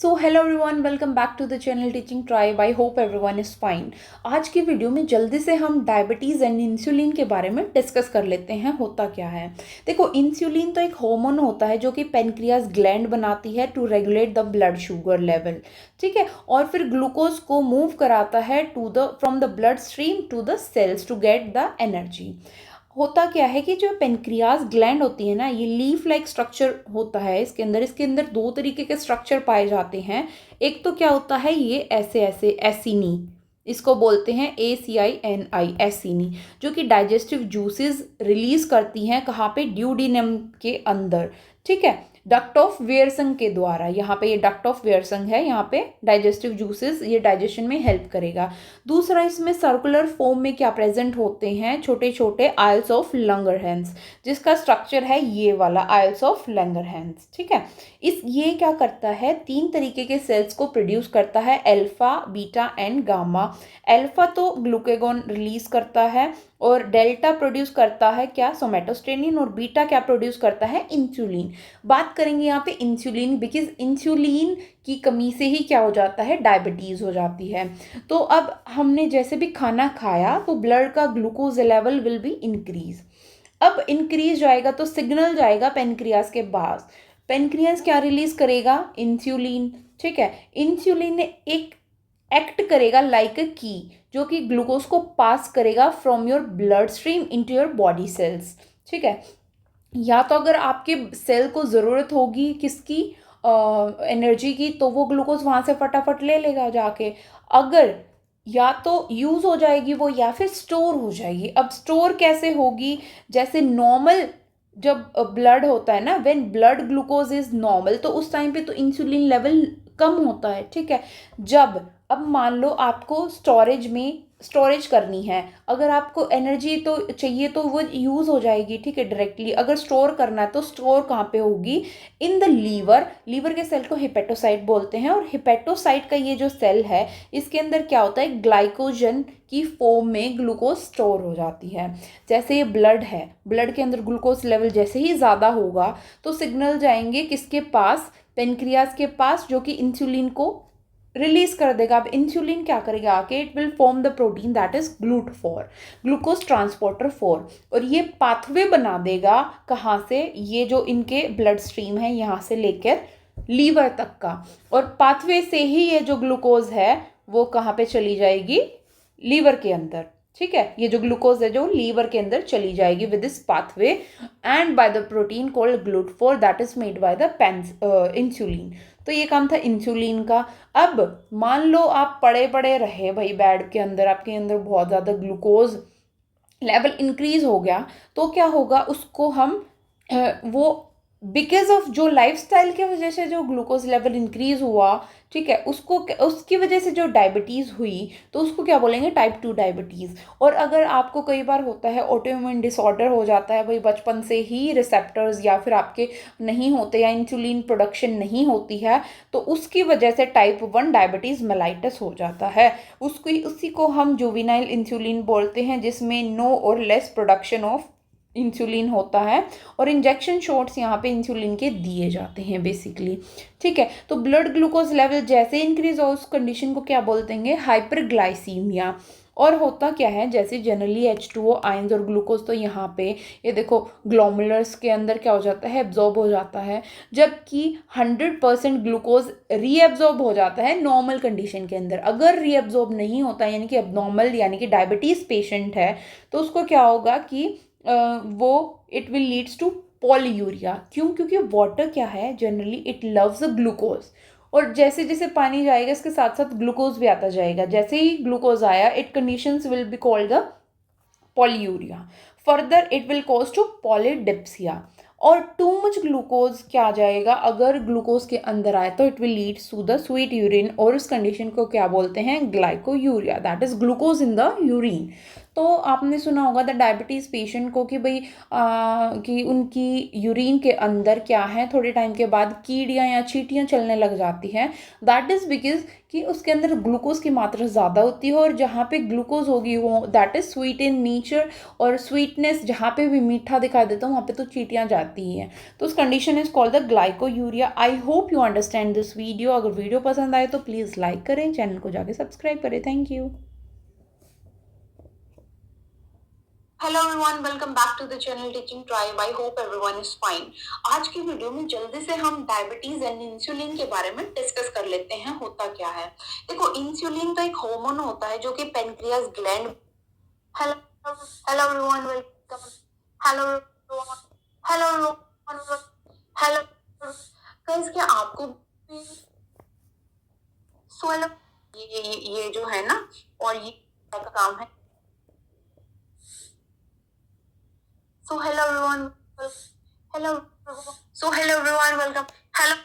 So hello everyone, welcome back to the channel teaching tribe. I hope everyone is fine. आज की video में जल्दी से हम डायबिटीज़ एंड इंसुलिन के बारे में डिस्कस कर लेते हैं। होता क्या है, देखो, इंसुलिन तो एक हार्मोन होता है जो कि पेनक्रियाज ग्लैंड बनाती है to regulate the blood sugar level. ठीक है, और फिर ग्लूकोज को मूव कराता है to the from the blood stream to the cells to get the energy. होता क्या है कि जो पेनक्रियाज ग्लैंड होती है ना, ये लीफ लाइक स्ट्रक्चर होता है। इसके अंदर दो तरीके के स्ट्रक्चर पाए जाते हैं। एक तो क्या होता है, ये ऐसे ऐसे एसिनी, इसको बोलते हैं ACINI, एसिनी, जो कि डाइजेस्टिव जूसेस रिलीज करती हैं। कहाँ पे? ड्यूडिनम के अंदर। ठीक है, डक्ट ऑफ वेयरसंग के द्वारा। यहाँ पे ये डक्ट ऑफ वेयरसंग है, यहाँ पे डाइजेस्टिव जूसेस ये डाइजेशन में हेल्प करेगा। दूसरा, इसमें सर्कुलर फॉर्म में क्या प्रेजेंट होते हैं? छोटे छोटे आइल्स ऑफ लंगरहैंस, जिसका स्ट्रक्चर है ये वाला आइल्स ऑफ लंगरहैंस। ठीक है, ये क्या करता है? तीन तरीके के सेल्स को प्रोड्यूस करता है, alpha, beta and gamma. Alpha तो ग्लूकेगॉन रिलीज करता है, और डेल्टा प्रोड्यूस करता है क्या? सोमेटोस्टेनिन। और बीटा क्या प्रोड्यूस करता है? इंसुलिन। बात करेंगे यहाँ पे इंसुलिन, बिकॉज इंसुलिन की कमी से ही क्या हो जाता है? डायबिटीज़ हो जाती है। तो अब हमने जैसे भी खाना खाया तो ब्लड का glucose level will be increase. अब इंक्रीज जाएगा तो सिग्नल जाएगा पेनक्रियास के पास। पेनक्रियास क्या रिलीज करेगा? इंसुलिन। ठीक है, इंसुलिन ने एक एक्ट करेगा लाइक अ की, जो कि ग्लूकोज को पास करेगा from your blood stream into your body cells. ठीक है, या तो अगर आपके सेल को ज़रूरत होगी किसकी? एनर्जी की, तो वो ग्लूकोज वहाँ से फटाफट ले लेगा जाके। अगर या तो यूज़ हो जाएगी वो, या फिर स्टोर हो जाएगी। अब स्टोर कैसे होगी? जैसे नॉर्मल जब ब्लड होता है ना, when blood glucose is normal, तो उस टाइम पे तो इंसुलिन लेवल कम होता है। ठीक है, जब अब मान लो आपको स्टोरेज करनी है, अगर आपको एनर्जी तो चाहिए तो वो यूज़ हो जाएगी। ठीक है, डायरेक्टली। अगर स्टोर करना है तो स्टोर कहाँ पे होगी? In the liver. लीवर के सेल को हिपेटोसाइट बोलते हैं, और हिपेटोसाइट का ये जो सेल है, इसके अंदर क्या होता है? ग्लाइकोजन की फॉर्म में ग्लूकोज स्टोर हो जाती है। जैसे ये ब्लड है, ब्लड के अंदर ग्लूकोज लेवल जैसे ही ज़्यादा होगा तो सिग्नल जाएंगे किसके पास? पेनक्रियाज के पास, जो कि इंसुलिन को रिलीज कर देगा। अब इंसुलिन क्या करेगा आके? It will form the protein that is GLUT4, glucose transporter 4, और ये पाथवे बना देगा। कहाँ से? ये जो इनके ब्लड स्ट्रीम है, यहाँ से लेकर लीवर तक का। और पाथवे से ही ये जो ग्लूकोज है वो कहाँ पे चली जाएगी? लीवर के अंदर। ठीक है, ये जो ग्लूकोज है जो लीवर के अंदर चली जाएगी with this pathway, and by the protein called GLUT4 that is made by the insulin. तो ये काम था इंसुलिन का। अब मान लो आप पड़े पड़े रहे भाई बेड के अंदर, आपके अंदर बहुत ज़्यादा ग्लूकोज लेवल इंक्रीज हो गया, तो क्या होगा? उसको हम वो बिकॉज ऑफ जो लाइफस्टाइल की वजह से जो ग्लूकोज लेवल इंक्रीज हुआ, ठीक है, उसको उसकी वजह से जो डायबिटीज़ हुई, तो उसको क्या बोलेंगे? Type 2 diabetes. और अगर आपको कई बार होता है ऑटोइम्यून डिसऑर्डर हो जाता है भाई, बचपन से ही रिसेप्टर्स या फिर आपके नहीं होते, या इंसुलिन प्रोडक्शन नहीं होती है, तो उसकी वजह से टाइप 1 डायबिटीज़ मेलाइटस हो जाता है। उसी को हम जुवेनाइल इंसुलिन बोलते हैं, जिसमें नो और लेस प्रोडक्शन ऑफ इंसुलिन होता है, और इंजेक्शन शॉट्स यहाँ पे इंसुलिन के दिए जाते हैं बेसिकली। ठीक है, तो ब्लड ग्लूकोज लेवल जैसे इंक्रीज हो, उस कंडीशन को क्या बोलते हैं? हाइपरग्लाइसीमिया। और होता क्या है? जैसे जनरली H2O आयंस और ग्लूकोज, तो यहाँ पे ये देखो ग्लोमुलर्स के अंदर क्या हो जाता है? एब्जॉर्ब हो जाता है, जबकि 100% ग्लूकोज रीएब्जॉर्ब हो जाता है नॉर्मल कंडीशन के अंदर। अगर रीएब्जॉर्ब नहीं होता, यानी कि एबनॉर्मल, यानी कि डायबिटीज़ पेशेंट है, तो उसको क्या होगा कि वो it will leads to polyuria. क्यों? क्योंकि वाटर क्या है? जनरली इट लव्स ग्लूकोज, और जैसे जैसे पानी जाएगा इसके साथ साथ ग्लूकोज भी आता जाएगा। जैसे ही ग्लूकोज आया, it conditions will be called the polyuria. Further it will cause to polydipsia. और टू मच ग्लूकोज क्या आ जाएगा? अगर ग्लूकोज के अंदर आए तो it will lead to the sweet urine, और उस कंडीशन को क्या बोलते हैं? Glycosuria, that is glucose in the urine. तो आपने सुना होगा द डायबिटीज़ पेशेंट को कि भाई कि उनकी यूरिन के अंदर क्या है, थोड़े टाइम के बाद कीड़ियाँ या चींटियाँ चलने लग जाती हैं। दैट इज़ बिकॉज़ कि उसके अंदर ग्लूकोज़ की मात्रा ज़्यादा होती है, और जहाँ पे ग्लूकोज़ होगी वो that is sweet in nature, और स्वीटनेस जहाँ पे भी मीठा दिखाई देता है वहाँ पे तो चींटियाँ जाती ही हैं। तो उस condition is called the glycosuria. I hope you understand this video. अगर वीडियो पसंद आए तो प्लीज़ लाइक करें, चैनल को जाके सब्सक्राइब करें। Thank you. Hello everyone, welcome back to the channel teaching tribe. I hope everyone is fine. आज की वीडियो में जल्दी से हम डायबिटीज एंड इंसुलिन के बारे में डिस्कस कर लेते हैं, होता क्या है। देखो, इंसुलिन तो एक हार्मोन होता है जो कि pancreas gland. Hello hello everyone, welcome. Hello hello hello guys, क्या आपको भी हेलो, ये जो है ना, और ये का काम है। So hello everyone. Hello. So hello everyone. Welcome. Hello.